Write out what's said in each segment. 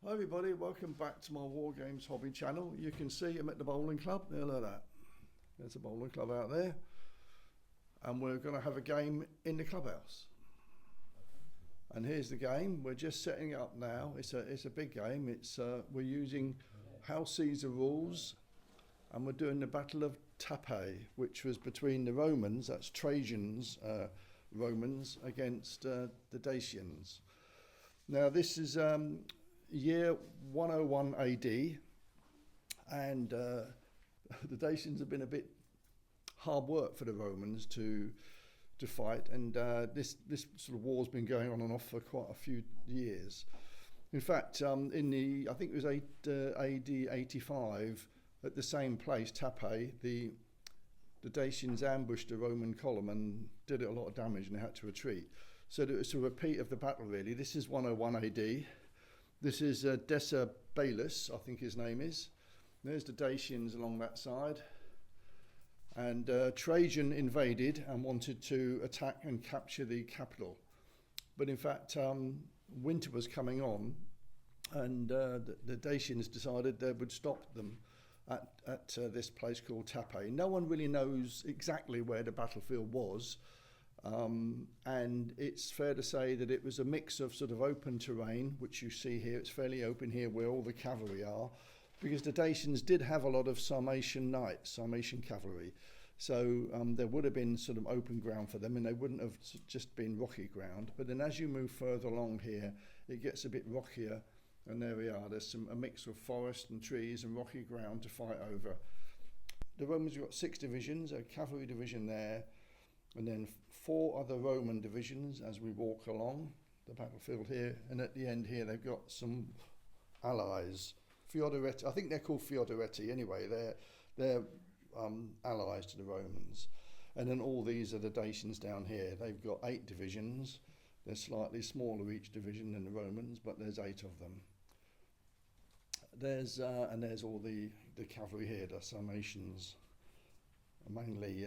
Hi everybody, welcome back to my War Games hobby channel. You can see I'm at the bowling club, there, look at that. There's a bowling club out there. And we're going to have a game in the clubhouse. And here's the game, we're just setting it up now. It's a big game, we're using House Caesar rules, and we're doing the Battle of Tapae, which was between the Romans, that's Trajan's Romans, against the Dacians. Now this is year 101 AD, and the Dacians have been a bit hard work for the Romans to fight, and this sort of war's been going on and off for quite a few years. In fact, I think it was AD 85, at the same place, Tapae, the Dacians ambushed the Roman column and did it a lot of damage, and they had to retreat. So it's a repeat of the battle, really. This is 101 AD. This is Dacians, I think his name is. There's the Dacians along that side. And Trajan invaded and wanted to attack and capture the capital. But in fact, winter was coming on, and the Dacians decided they would stop them at this place called Tapae. No one really knows exactly where the battlefield was. And it's fair to say that it was a mix of sort of open terrain, which you see here. It's fairly open here where all the cavalry are, because the Dacians did have a lot of Sarmatian knights, Sarmatian cavalry. So there would have been sort of open ground for them, and they wouldn't have just been rocky ground. But then as you move further along here, it gets a bit rockier, and there we are. There's a mix of forest and trees and rocky ground to fight over. The Romans have got 6 divisions, a cavalry division there, and then 4 other Roman divisions as we walk along the battlefield here. And at the end here, they've got some allies. Fiodoretti, I think they're called Fiodoretti anyway. They're allies to the Romans. And then all these are the Dacians down here. They've got 8 divisions. They're slightly smaller each division than the Romans, but there's 8 of them. There's all the cavalry here, the Sarmatians, mainly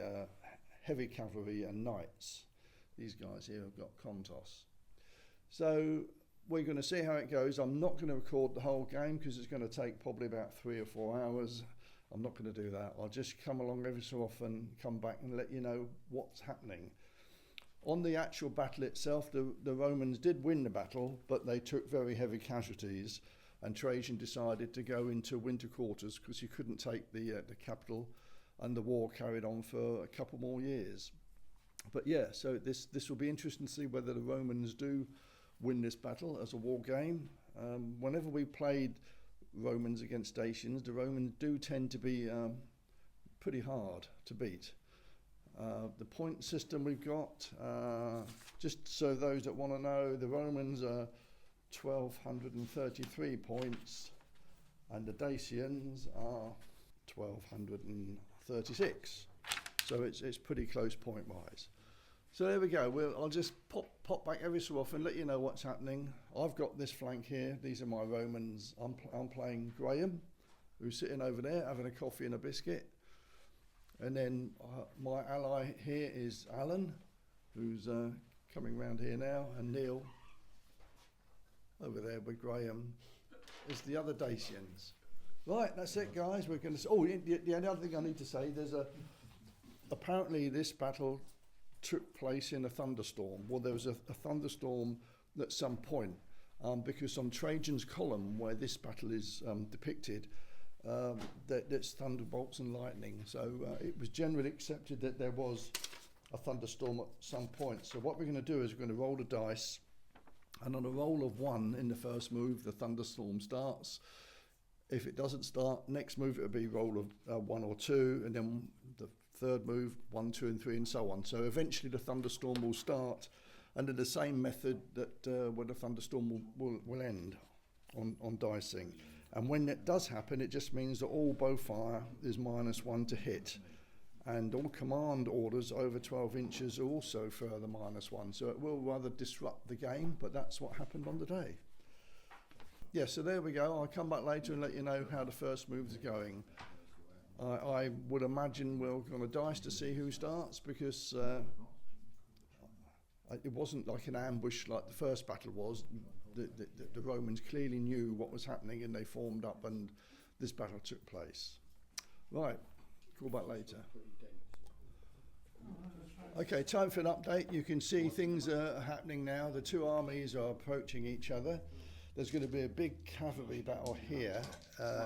heavy cavalry and knights. These guys here have got contos. So we're going to see how it goes. I'm not going to record the whole game because it's going to take probably about 3 or 4 hours. I'm not going to do that. I'll just come along every so often, come back and let you know what's happening. On the actual battle itself, the Romans did win the battle, but they took very heavy casualties, and Trajan decided to go into winter quarters because he couldn't take the capital, and the war carried on for a couple more years. But yeah, so this will be interesting to see whether the Romans do win this battle as a war game. Whenever we played Romans against Dacians, the Romans do tend to be pretty hard to beat. The point system we've got, just so those that want to know, the Romans are 1,233 points, and the Dacians are 1,236. So it's pretty close point wise. So there we go. I'll just pop back every so often, let you know what's happening. I've got this flank here. These are my Romans. I'm playing Graham, who's sitting over there having a coffee and a biscuit. And then my ally here is Alan, who's coming round here now, and Neil over there with Graham is the other Dacians. Right, that's it, guys. We're going to. Oh, the other thing I need to say, apparently this battle took place in a thunderstorm. Well, there was a thunderstorm at some point because on Trajan's column, where this battle is depicted, there's thunderbolts and lightning. So it was generally accepted that there was a thunderstorm at some point. So what we're going to do is we're going to roll the dice, and on a roll of 1 in the first move, the thunderstorm starts. If it doesn't start, next move it'll be roll of 1 or 2, and then the third move 1, 2, and 3, and so on. So eventually the thunderstorm will start under the same method that where the thunderstorm will end on dicing. And when that does happen, it just means that all bow fire is -1 to hit, and all command orders over 12 inches are also further -1. So it will rather disrupt the game, but that's what happened on the day. Yeah, so there we go. I'll come back later and let you know how the first moves are going. I would imagine we're going to dice to see who starts, because it wasn't like an ambush like the first battle was. the Romans clearly knew what was happening and they formed up and this battle took place. Right, call back later. Okay, time for an update. You can see things are happening now. The two armies are approaching each other. There's going to be a big cavalry battle here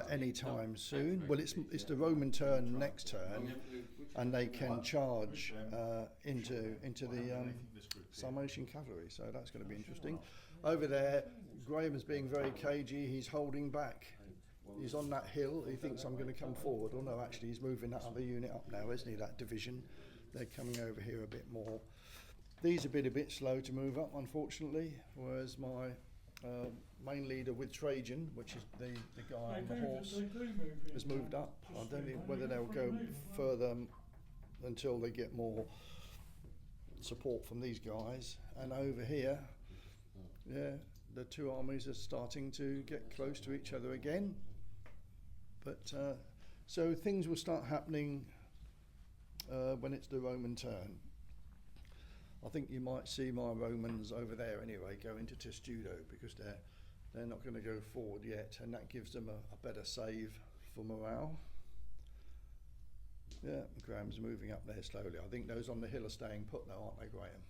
any time soon. Well, it's the Roman turn next turn, and they can charge into the Sarmatian cavalry. So that's going to be interesting. Over there, Graham is being very cagey. He's holding back. He's on that hill. He thinks I'm going to come forward. Oh no, actually, he's moving that other unit up now, isn't he? That division. They're coming over here a bit more. These have been a bit slow to move up, unfortunately, whereas my main leader with Trajan, which is the guy on the horse, has moved up. I don't know whether they'll go further until they get more support from these guys. And over here, yeah, the two armies are starting to get close to each other again. But so things will start happening when it's the Roman turn. I think you might see my Romans over there anyway go into Testudo because they're not going to go forward yet, and that gives them a better save for morale. Yeah, Graham's moving up there slowly. I think those on the hill are staying put now, aren't they, Graham?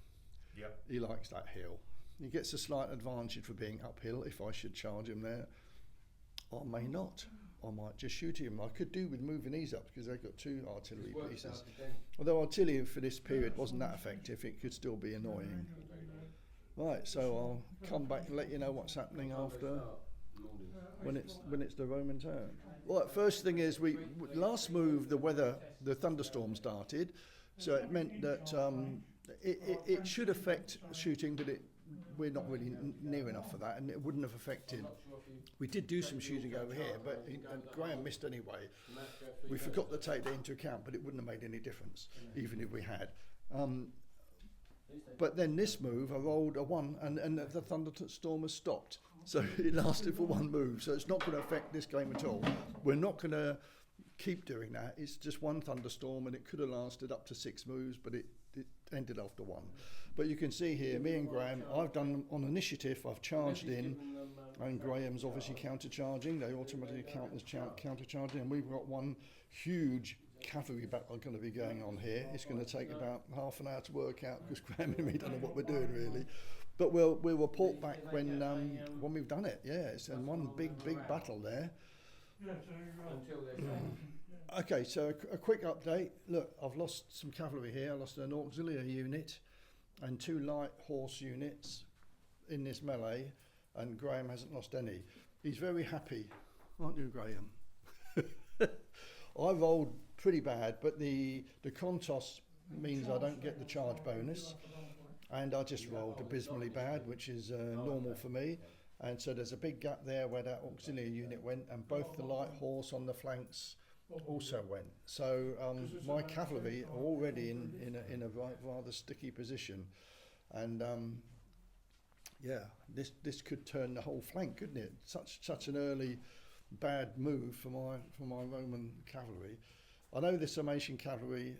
Yeah. He likes that hill. He gets a slight advantage for being uphill if I should charge him there. I may not. I might just shoot him. I could do with moving these up because they've got two artillery pieces. Although artillery for this period wasn't that effective, it could still be annoying. Right, so I'll come back and let you know what's happening after when it's the Roman turn. Well, first thing is we last move the thunderstorm started, so it meant that it should affect shooting, but we're not really near enough for that, and it wouldn't have affected. We did do some shooting over here, but Graham missed anyway. We forgot to take that into account, but it wouldn't have made any difference, even if we had. But then this move, I rolled a 1, and the thunderstorm has stopped. So it lasted for one move, so it's not going to affect this game at all. We're not going to keep doing that. It's just one thunderstorm, and it could have lasted up to 6 moves, but it ended after 1. But you can see here, me and Graham, I've done on initiative, I've charged in, and Graham's obviously counter-charging. They automatically count as counter-charging, and we've got one huge cavalry battle going to be going on here. It's going to take about half an hour to work out because Graham and me don't know what we're doing really. But we'll report back when we've done it. Yeah, it's one big battle there. Okay, so a quick update. Look, I've lost some cavalry here. I lost an auxiliary unit and 2 light horse units in this melee, and Graham hasn't lost any. He's very happy, aren't you, Graham? I rolled pretty bad, but the contos means I don't get the charge bonus, and I just rolled abysmally bad, which is normal for me. And so there's a big gap there where that auxiliary unit went, and both the light horse on the flanks also went. So my cavalry are already in a rather sticky position, and yeah, this could turn the whole flank, couldn't it? Such an early bad move for my Roman cavalry. I know the Sarmatian cavalry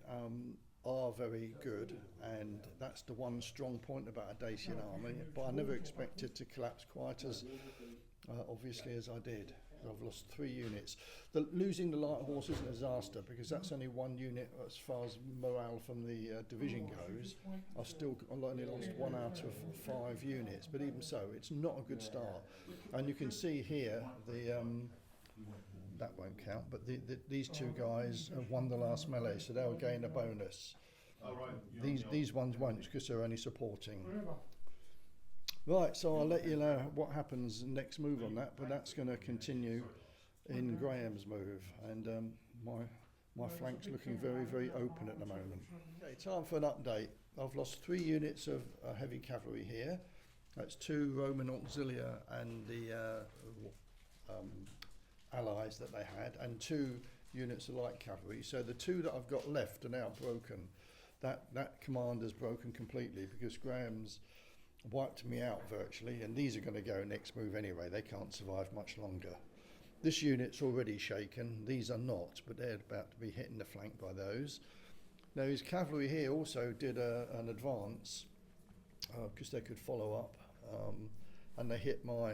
are very good, and that's the one strong point about a Dacian army, but I never expected to collapse quite as obviously as I did. I've lost 3 units. Losing the light horse isn't a disaster because that's only 1 unit as far as morale from the division goes. I've only lost 1 out of 5 units, but even so, it's not a good start. And you can see here that won't count, but these 2 guys have won the last melee, so they'll gain a bonus. These ones won't because they're only supporting. Right, so I'll let you know what happens next move on that, but that's going to continue in Graham's move, and my flank's looking very open at the moment. Okay, time for an update. I've lost 3 units of heavy cavalry here. That's 2 Roman auxilia and the allies that they had, and 2 units of light cavalry. So the 2 that I've got left are now broken. That commander's broken completely because Graham's wiped me out virtually, and these are going to go next move anyway. They can't survive much longer. This unit's already shaken. These are not, but they're about to be hitting the flank by those. Now his cavalry here also did an advance because they could follow up, and they hit my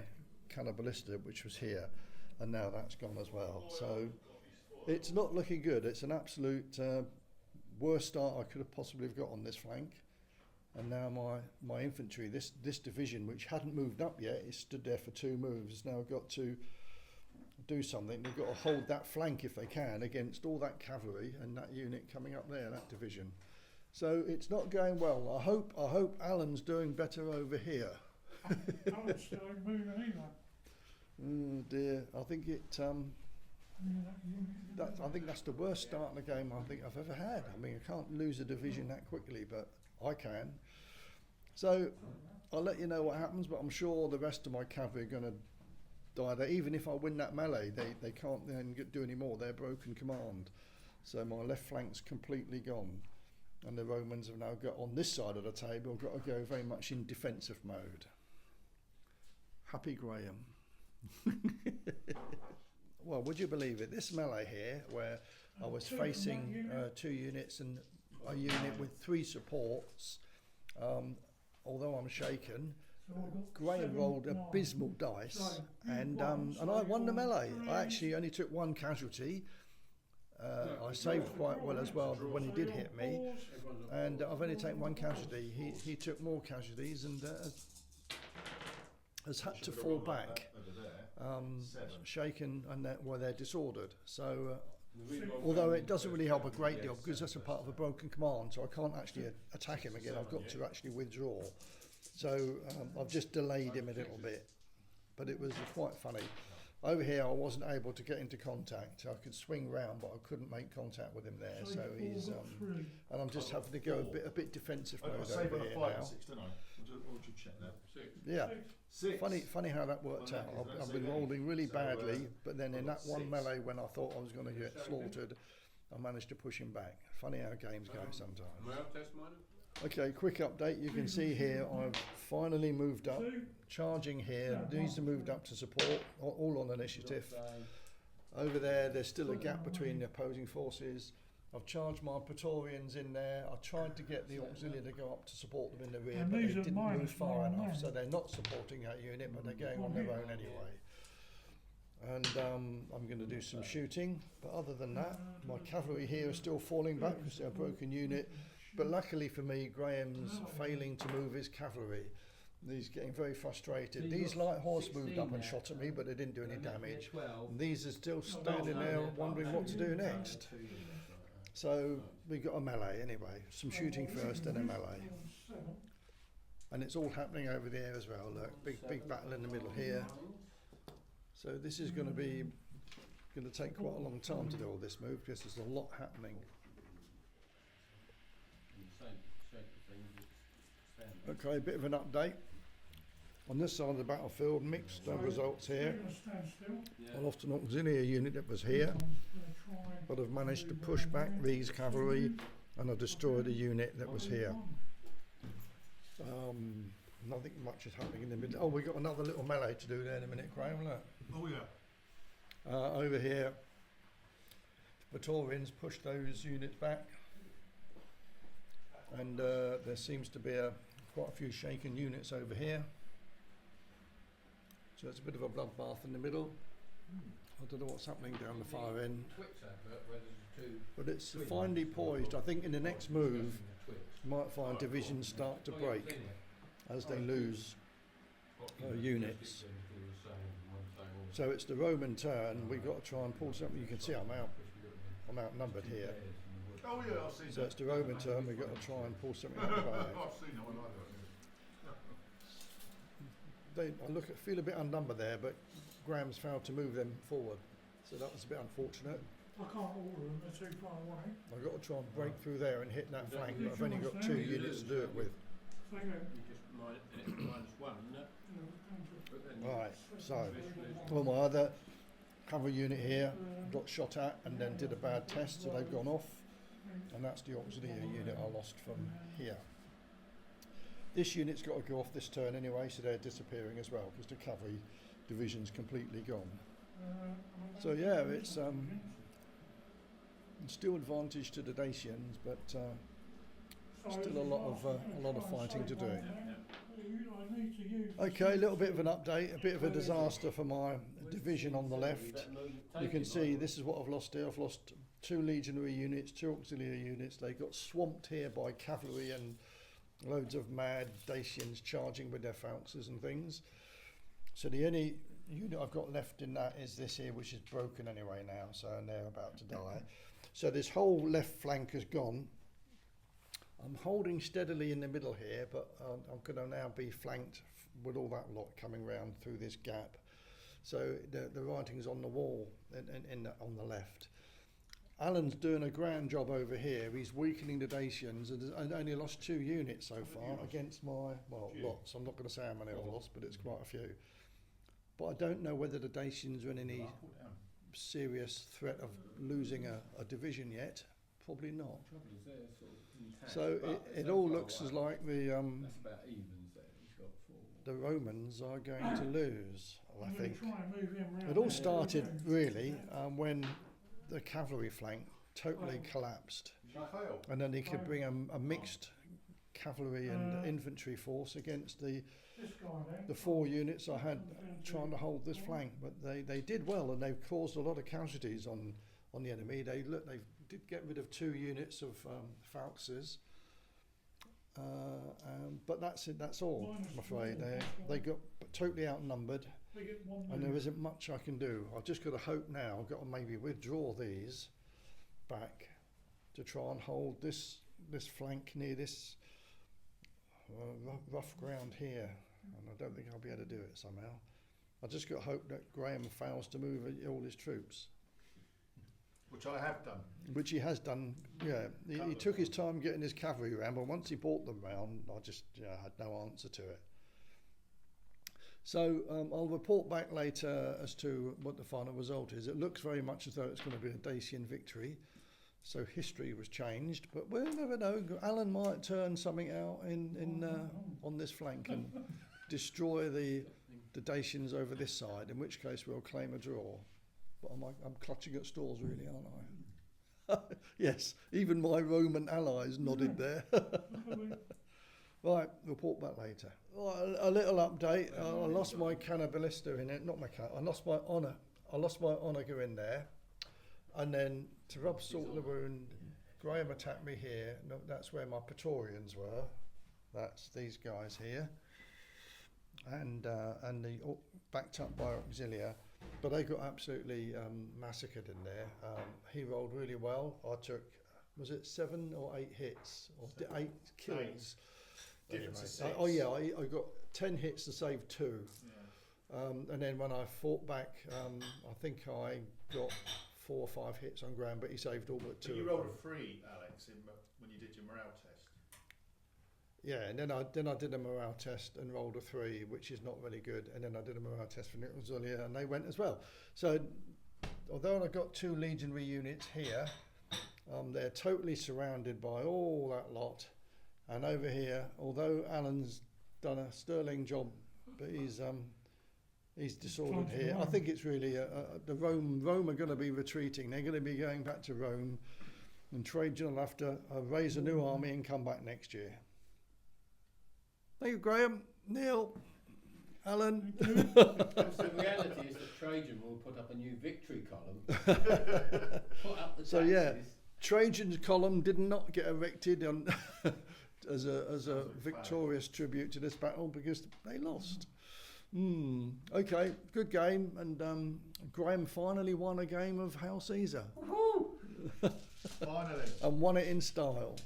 cannibalistic, which was here, and now that's gone as well. So it's not looking good. It's an absolute worst start I could have possibly have got on this flank. And now my infantry, this division, which hadn't moved up yet, it stood there for 2 moves, has now got to do something. They've got to hold that flank if they can against all that cavalry and that unit coming up there, that division. So it's not going well. I hope Alan's doing better over here. Alan's still moving either. Oh dear, I think I think that's the worst start in the game I think I've ever had. I mean, I can't lose a division that quickly, but I can. So I'll let you know what happens, but I'm sure the rest of my cavalry are going to die there. Even if I win that melee, they can't then do any more. They're broken command. So my left flank's completely gone. And the Romans have now got, on this side of the table, got to go very much in defensive mode. Happy Graham. Well, would you believe it? This melee here, where I was facing 2 units and a unit with 3 supports, although I'm shaken, Graham rolled abysmal dice, and I won the melee. I actually only took 1 casualty. I saved quite well as well when he did hit me, and I've only taken 1 casualty. He took more casualties and has had to fall back, shaken, and they're disordered. So although it doesn't really help a great deal because that's a part of a broken command, so I can't actually attack him again. I've got to actually withdraw. So I've just delayed him a little bit, but it was quite funny. Over here, I wasn't able to get into contact. I could swing round, but I couldn't make contact with him there. So he's, and I'm just having to go a bit defensive mode over here now. 6, didn't I? What would you check that? 6. Yeah. 6. Funny how that worked out. I've been rolling really badly, but then in that one melee when I thought I was going to get slaughtered, I managed to push him back. Funny how games go sometimes. Okay, quick update. You can see here I've finally moved up, charging here. These are moved up to support, all on initiative. Over there's still a gap between the opposing forces. I've charged my Praetorians in there. I tried to get the auxiliary to go up to support them in the rear, but they didn't move far enough, so they're not supporting that unit, but they're going on their own anyway. And I'm going to do some shooting, but other than that, my cavalry here are still falling back because they're a broken unit. But luckily for me, Graham's failing to move his cavalry. He's getting very frustrated. These light horse moved up and shot at me, but they didn't do any damage. And these are still standing there wondering what to do next. So we got a melee anyway. Some shooting first, then a melee. And it's all happening over there as well. Look, big battle in the middle here. So this is going to take quite a long time to do all this move because there's a lot happening. Okay, a bit of an update. On this side of the battlefield, mixed results here. I lost an auxiliary unit that was here, but I've managed to push back these cavalry and I destroyed a unit that was here. Nothing much is happening in the middle. Oh, we got another little melee to do there in a minute, Graham. Look. Oh yeah. Over here, the Praetorians pushed those units back, and there seems to be quite a few shaken units over here. So it's a bit of a bloodbath in the middle. I don't know what's happening down the far end, but it's finely poised. I think in the next move, you might find divisions start to break as they lose units. So it's the Roman turn. We've got to try and pull something. You can see I'm outnumbered here. Oh yeah, I've seen So it's the Roman turn. We've got to try and pull something out of the bag. I've seen that one either. I feel a bit unnumbered there, but Graham's failed to move them forward. So that was a bit unfortunate. I can't order them, they're too far away. I've got to try and break through there and hit that flank, but I've only got 2 units to do it with. Right, so well, my other cavalry unit here got shot at and then did a bad test, so they've gone off, and that's the auxiliary unit I lost from here. This unit's got to go off this turn anyway, so they're disappearing as well because the cavalry division's completely gone. So yeah, it's still advantage to the Dacians, but still a lot of fighting to do. I need to use. Okay, a little bit of an update, a bit of a disaster for my division on the left. You can see this is what I've lost here. I've lost 2 legionary units, 2 auxiliary units. They got swamped here by cavalry and loads of mad Dacians charging with their phalanxes and things. So the only unit I've got left in that is this here, which is broken anyway now, so they're about to die. So this whole left flank has gone. I'm holding steadily in the middle here, but I'm going to now be flanked with all that lot coming round through this gap. So the writing's on the wall on the left. Alan's doing a grand job over here. He's weakening the Dacians, and I only lost 2 units so far against my, well, lots. I'm not going to say how many I've lost, but it's quite a few. But I don't know whether the Dacians are in any serious threat of losing a division yet. Probably not. So it all looks as like the Romans are going to lose, I think. It all started really when the cavalry flank totally collapsed, and then they could bring a mixed cavalry and infantry force against the 4 units I had trying to hold this flank. But they did well, and they've caused a lot of casualties on the enemy. They did get rid of 2 units of phalanxes, but that's it. That's all. I'm afraid they got totally outnumbered, and there isn't much I can do. I've just got to hope now. I've got to maybe withdraw these back to try and hold this flank near this rough ground here, and I don't think I'll be able to do it somehow. I just got to hope that Graham fails to move all his troops. Which I have done. Which he has done, yeah. He took his time getting his cavalry round, but once he brought them round, I just had no answer to it. So I'll report back later as to what the final result is. It looks very much as though it's going to be a Dacian victory. So history was changed, but we'll never know. Alan might turn something out on this flank and destroy the Dacians over this side, in which case we'll claim a draw. But I'm clutching at straws, really, aren't I? Yes, even my Roman allies nodded there. Right, report back later. Right, a little update. I lost my cannibalistica in it, not my I lost my honour. I lost my onager in there, and then to rub salt in the wound, Graham attacked me here. No, that's where my Praetorians were. That's these guys here, and the backed up by Auxilia. But they got absolutely massacred in there. He rolled really well. I took, was it 7 or 8 hits? Or 8 kills? Anyway, oh yeah, I got 10 hits to save 2. Yeah. And then when I fought back, I think I got 4 or 5 hits on Graham, but he saved all but 2. But you rolled a 3, Alex, when you did your morale test. Yeah, and then I did a morale test and rolled a 3, which is not really good. And then I did a morale test for Nick Zulia, and they went as well. So, although I got 2 legionary units here, they're totally surrounded by all that lot. And over here, although Alan's done a sterling job, but he's disordered here. I think it's really Rome are going to be retreating. They're going to be going back to Rome, and Trajan will have to raise a new army and come back next year. Thank you, Graham, Neil, Alan. So the reality is that Trajan will put up a new victory column. Put up the taxes. So yeah, Trajan's column did not get erected on as a victorious tribute to this battle because they lost. Okay, good game, and Graham finally won a game of Hail Caesar. Finally. And won it in style.